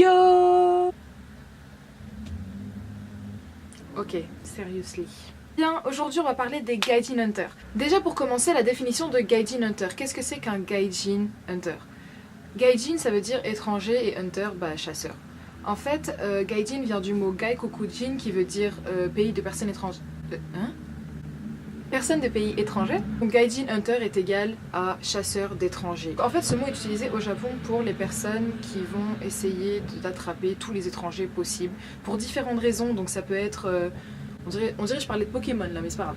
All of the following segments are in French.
Yo! Ok, seriously. Bien, aujourd'hui on va parler des Gaijin Hunters. Déjà pour commencer, la définition de Gaijin Hunter. Qu'est-ce que c'est qu'un Gaijin Hunter? Gaijin ça veut dire étranger et Hunter, bah chasseur. En fait, Gaijin vient du mot Gaikokujin qui veut dire pays de personnes étrangères. Personne de pays étrangers. Donc Gaijin Hunter est égal à chasseur d'étrangers. En fait, ce mot est utilisé au Japon pour les personnes qui vont essayer d'attraper tous les étrangers possibles pour différentes raisons. Donc ça peut être... on dirait que je parlais de Pokémon là, mais c'est pas grave.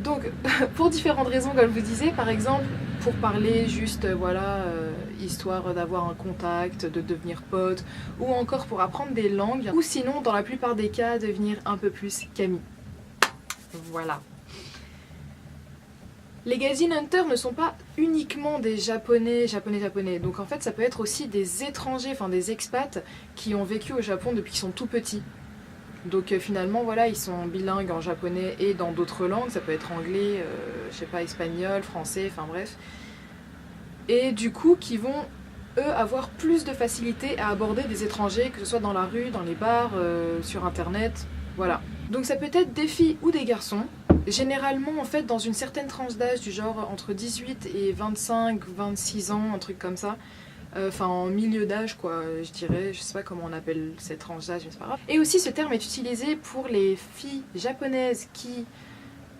Donc, pour différentes raisons, comme je vous disais, par exemple, pour parler juste, voilà, histoire d'avoir un contact, de devenir pote, ou encore pour apprendre des langues, ou sinon, dans la plupart des cas, devenir un peu plus Camille. Voilà. Les Gaijin Hunters ne sont pas uniquement des japonais. Donc en fait, ça peut être aussi des étrangers, enfin des expats qui ont vécu au Japon depuis qu'ils sont tout petits. Donc finalement, voilà, ils sont bilingues en japonais et dans d'autres langues. Ça peut être anglais, je sais pas, espagnol, français, enfin bref. Et du coup, qui vont, eux, avoir plus de facilité à aborder des étrangers, que ce soit dans la rue, dans les bars, sur internet, voilà. Donc ça peut être des filles ou des garçons. Généralement, en fait, dans une certaine tranche d'âge, du genre entre 18 et 25, 26 ans, un truc comme ça. Enfin, en milieu d'âge, quoi, je dirais. Je sais pas comment on appelle cette tranche d'âge, mais c'est pas grave. Et aussi, ce terme est utilisé pour les filles japonaises qui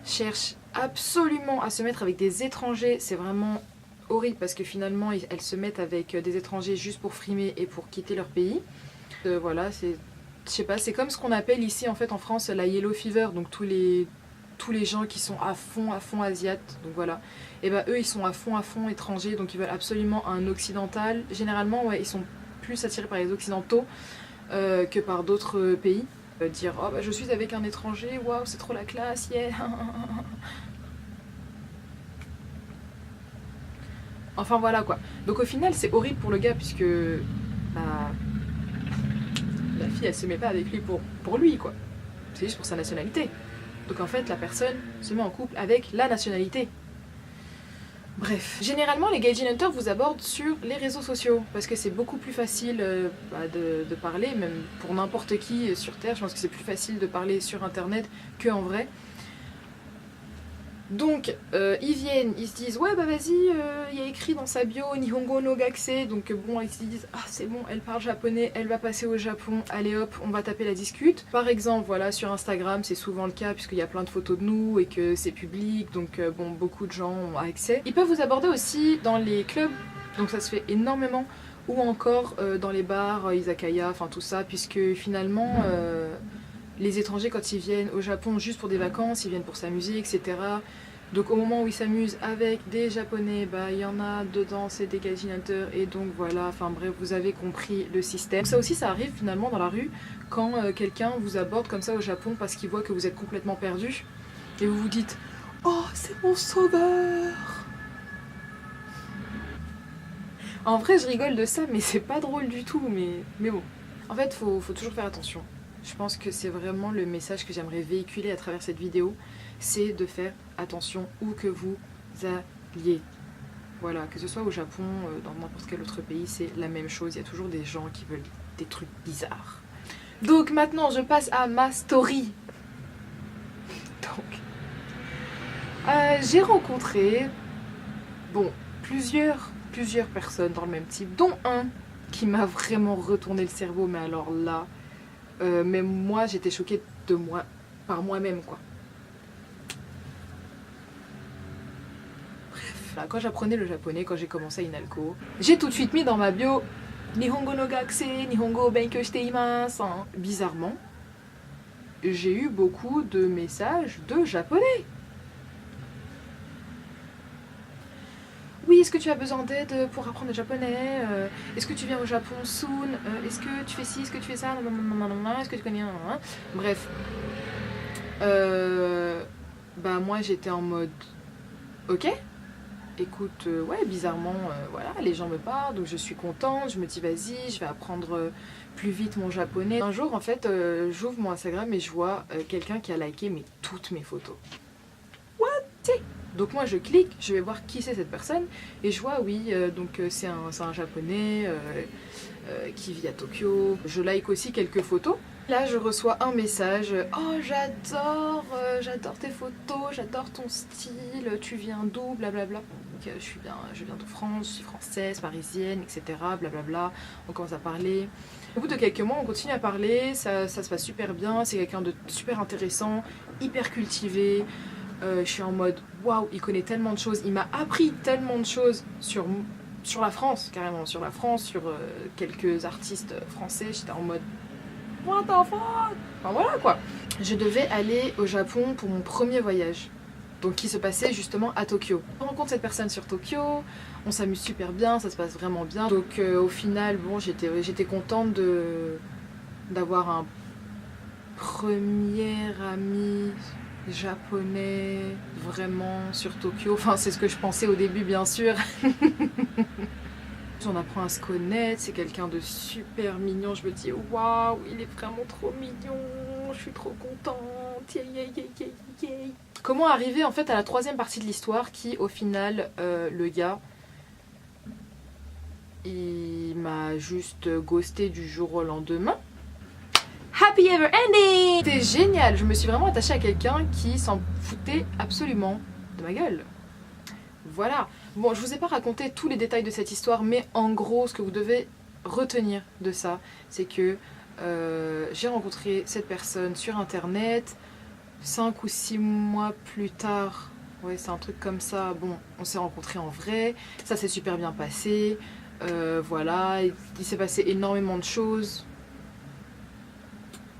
cherchent absolument à se mettre avec des étrangers. C'est vraiment horrible parce que finalement, elles se mettent avec des étrangers juste pour frimer et pour quitter leur pays. Voilà, c'est... Je sais pas, c'est comme ce qu'on appelle ici, en fait, en France, la yellow fever. Donc tous les gens qui sont à fond asiates, donc voilà. Et bah eux ils sont à fond étrangers, donc ils veulent absolument un occidental. Généralement ouais, ils sont plus attirés par les occidentaux que par d'autres pays. Dire oh bah je suis avec un étranger, waouh c'est trop la classe, yeah. Enfin voilà quoi. Donc au final c'est horrible pour le gars puisque bah, la fille elle se met pas avec lui pour lui quoi. C'est juste pour sa nationalité. Donc en fait, la personne se met en couple avec la nationalité. Bref. Généralement, les Gaijin Hunters vous abordent sur les réseaux sociaux, parce que c'est beaucoup plus facile de parler, même pour n'importe qui sur Terre, je pense que c'est plus facile de parler sur Internet qu'en vrai. Donc, ils viennent, ils se disent, ouais bah vas-y, il y a écrit dans sa bio Nihongo no Gakse, donc bon, ils se disent, ah c'est bon, elle parle japonais, elle va passer au Japon, allez hop, on va taper la discute. Par exemple, voilà, sur Instagram, c'est souvent le cas, puisqu'il y a plein de photos de nous et que c'est public, donc bon, beaucoup de gens ont accès. Ils peuvent vous aborder aussi dans les clubs, donc ça se fait énormément, ou encore dans les bars, izakaya, enfin tout ça, puisque finalement... les étrangers, quand ils viennent au Japon juste pour des vacances, ils viennent pour s'amuser, etc. Donc au moment où ils s'amusent avec des japonais, bah il y en a dedans, c'est des Gaijin Hunters, et donc voilà, enfin bref, vous avez compris le système. Ça aussi, ça arrive finalement dans la rue, quand quelqu'un vous aborde comme ça au Japon parce qu'il voit que vous êtes complètement perdu, et vous vous dites « Oh, c'est mon sauveur !» En vrai, je rigole de ça, mais c'est pas drôle du tout, mais bon. En fait, faut toujours faire attention. Je pense que c'est vraiment le message que j'aimerais véhiculer à travers cette vidéo, c'est de faire attention où que vous alliez. Voilà, que ce soit au Japon, dans n'importe quel autre pays, c'est la même chose. Il y a toujours des gens qui veulent des trucs bizarres. Donc maintenant, je passe à ma story. Donc, j'ai rencontré, bon, plusieurs personnes dans le même type, dont un qui m'a vraiment retourné le cerveau, mais alors là... mais moi j'étais choquée de moi par moi-même quoi. Bref, là, quand j'apprenais le japonais, quand j'ai commencé à Inalco, j'ai tout de suite mis dans ma bio Nihongo no Gakse, Nihongo benkyou shite imasu. Bizarrement, j'ai eu beaucoup de messages de japonais. Oui, est-ce que tu as besoin d'aide pour apprendre le japonais? Est-ce que tu viens au Japon soon? Est-ce que tu fais ci? Est-ce que tu fais ça? Est-ce que tu connais? Bref. Bah moi j'étais en mode... Ok. Écoute, ouais, bizarrement, voilà, les gens me parlent, donc je suis contente. Je me dis vas-y, je vais apprendre plus vite mon japonais. Un jour, en fait, j'ouvre mon Instagram et je vois quelqu'un qui a liké toutes mes photos. What? Donc moi je clique, je vais voir qui c'est cette personne et je vois oui, donc c'est un japonais, qui vit à Tokyo. Je like aussi quelques photos. Là, je reçois un message. Oh, j'adore tes photos, j'adore ton style, tu viens d'où, blablabla. Donc, je viens de France, je suis française, parisienne, etc. Blablabla. On commence à parler. Au bout de quelques mois, on continue à parler, ça se passe super bien. C'est quelqu'un de super intéressant, hyper cultivé. Je suis en mode waouh, il connaît tellement de choses, il m'a appris tellement de choses sur la France, carrément, sur la France, sur quelques artistes français. J'étais en mode what the fuck. Enfin voilà quoi. Je devais aller au Japon pour mon premier voyage, donc qui se passait justement à Tokyo. On rencontre cette personne sur Tokyo, on s'amuse super bien, ça se passe vraiment bien. Donc au final, bon, j'étais contente d'avoir un premier ami japonais vraiment sur Tokyo. Enfin, c'est ce que je pensais au début, bien sûr. On apprend à se connaître, c'est quelqu'un de super mignon. Je me dis waouh, il est vraiment trop mignon, je suis trop contente. Yeah, yeah, yeah, yeah, yeah. Comment arriver en fait à la troisième partie de l'histoire qui, au final, le gars, il m'a juste ghosté du jour au lendemain. Happy ever ending! C'était génial, je me suis vraiment attachée à quelqu'un qui s'en foutait absolument de ma gueule. Voilà. Bon, je vous ai pas raconté tous les détails de cette histoire, mais en gros, ce que vous devez retenir de ça, c'est que j'ai rencontré cette personne sur internet, 5 ou 6 mois plus tard, ouais, c'est un truc comme ça, bon, on s'est rencontrés en vrai, ça s'est super bien passé, voilà, il s'est passé énormément de choses.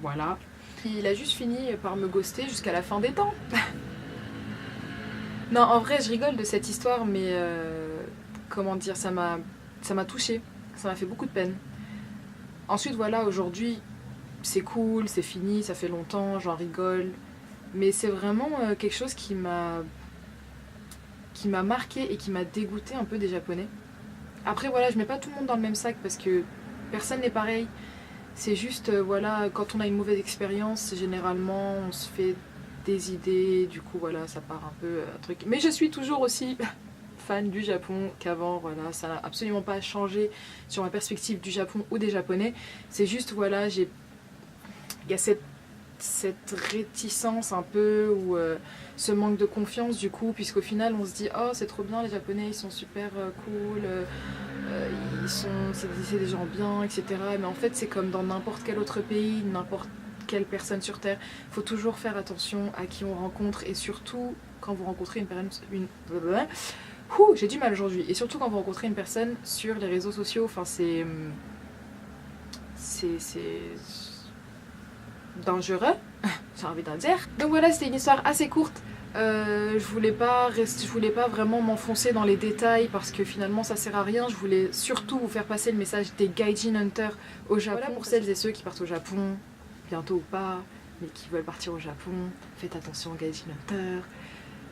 Voilà. Il a juste fini par me ghoster jusqu'à la fin des temps. Non, en vrai, je rigole de cette histoire, mais comment dire, ça m'a touchée. Ça m'a fait beaucoup de peine. Ensuite, voilà, aujourd'hui, c'est cool, c'est fini, ça fait longtemps, j'en rigole. Mais c'est vraiment quelque chose qui m'a marqué et qui m'a dégoûté un peu des Japonais. Après, voilà, je mets pas tout le monde dans le même sac parce que personne n'est pareil. C'est juste, voilà, quand on a une mauvaise expérience, généralement, on se fait des idées, du coup, voilà, ça part un peu un truc. Mais je suis toujours aussi fan du Japon qu'avant, voilà, ça n'a absolument pas changé sur ma perspective du Japon ou des Japonais. C'est juste, voilà, il y a cette réticence un peu, ou ce manque de confiance, du coup, puisqu'au final, on se dit, oh, c'est trop bien, les Japonais, ils sont super cool, c'est des gens bien, etc. Mais en fait, c'est comme dans n'importe quel autre pays, n'importe quelle personne sur Terre. Il faut toujours faire attention à qui on rencontre, et surtout quand vous rencontrez une personne... j'ai du mal aujourd'hui. Et surtout quand vous rencontrez une personne sur les réseaux sociaux, enfin c'est dangereux, j'ai envie d'en dire. Donc voilà, c'était une histoire assez courte. Je voulais pas vraiment m'enfoncer dans les détails parce que finalement ça sert à rien. Je voulais surtout vous faire passer le message des Gaijin Hunters au Japon. Voilà, pour celles et ceux qui partent au Japon, bientôt ou pas, mais qui veulent partir au Japon, faites attention aux Gaijin Hunters.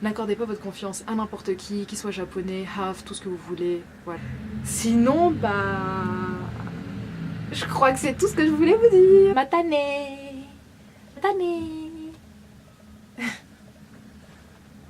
N'accordez pas votre confiance à n'importe qui soit japonais, half, tout ce que vous voulez. Voilà. Sinon, bah... je crois que c'est tout ce que je voulais vous dire. Matane! Matane!